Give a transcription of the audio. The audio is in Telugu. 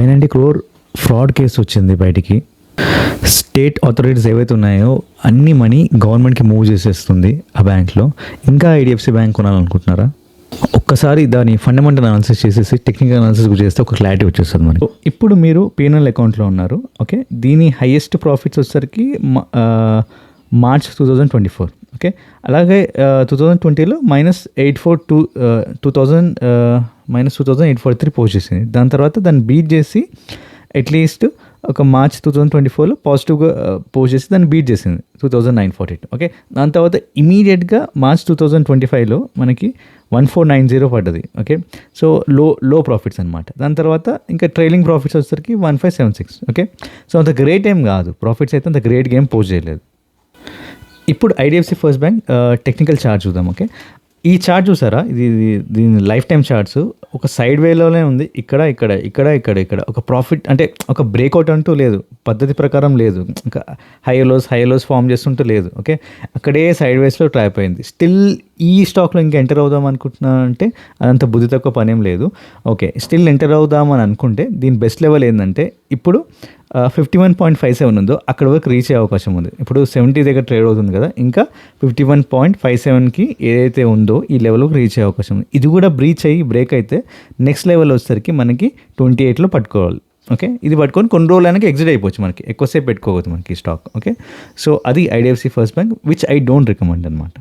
990 crore ఫ్రాడ్ కేసు వచ్చింది బయటికి. స్టేట్ అథారిటీస్ ఏవైతే ఉన్నాయో అన్ని మనీ గవర్నమెంట్కి మూవ్ చేసేస్తుంది ఆ బ్యాంక్లో. ఇంకా ఐడిఎఫ్సి బ్యాంక్ కొనాలనుకుంటున్నారా? ఒక్కసారి దాని ఫండమెంటల్ అనాలిసిస్ చేసేసి టెక్నికల్ అనాలిసిస్ చేస్తే ఒక క్లారిటీ వచ్చేస్తుంది మనకి. ఇప్పుడు మీరు పిఎన్ఎల్ అకౌంట్లో ఉన్నారు. ఓకే, దీని హైయెస్ట్ ప్రాఫిట్స్ వచ్చేసరికి మార్చ్ 2024. ఓకే, అలాగే 2020లో -843 పోస్ట్ చేసింది. దాని తర్వాత దాన్ని బీట్ చేసి అట్లీస్ట్ ఒక మార్చ్ 2024లో పాజిటివ్గా పోస్ట్ చేసి దాన్ని బీట్ చేసింది 2948. ఓకే, దాని తర్వాత ఇమీడియట్గా మార్చ్ 2025లో మనకి 1490 పడ్డది. ఓకే, సో లో ప్రాఫిట్స్ అనమాట. దాని తర్వాత ఇంకా ట్రైలింగ్ ప్రాఫిట్స్ వచ్చేసరికి 1576. ఓకే, సో అంత గ్రేట్ ఏం కాదు, ప్రాఫిట్స్ అయితే అంత గ్రేట్ గేమ్ పోస్ట్ చేయలేదు. ఇప్పుడు IDFC first bank technical chart చూద్దాం. ఓకే, ఈ చార్ట్ చూసారా, దీని లైఫ్ టైం చార్ట్స్ ఒక సైడ్ వేలోనే ఉంది. ఇక్కడ ఒక ప్రాఫిట్ అంటే ఒక బ్రేక్అవుట్ అంటూ లేదు, పద్ధతి ప్రకారం లేదు, ఇంకా హై లోస్ ఫామ్ చేస్తుంటూ లేదు. ఓకే, అక్కడే సైడ్ వేస్లో ట్రాప్ అయింది. స్టిల్ ఈ స్టాక్లో ఇంకా ఎంటర్ అవుదాం అనుకుంటున్నాను అంటే అదంత బుద్ధి తక్కువ పనేం లేదు. ఓకే, స్టిల్ ఎంటర్ అవుదామని అనుకుంటే దీని బెస్ట్ లెవెల్ ఏంటంటే ఇప్పుడు 51.57 ఉందో అక్కడ వరకు రీచ్ అయ్యే అవకాశం ఉంది. ఇప్పుడు 70 దగ్గర ట్రేడ్ అవుతుంది కదా, ఇంకా 51.57కి ఏదైతే ఉందో ఈ లెవెల్కి రీచ్ అయ్యే అవకాశం ఉంది. ఇది కూడా బ్రేక్ అయితే నెక్స్ట్ లెవెల్ వచ్చేసరికి మనకి 28లో పట్టుకోవాలి. ఓకే, ఇది పట్టుకొని కొన్ని రోజులైనా ఎగ్జిట్ అయిపోవచ్చు, మనకి ఎక్కువసేపు పెట్టుకోవద్దు మనకి స్టాక్. ఓకే, సో అది IDFC first bank which I don't recommend అనమాట.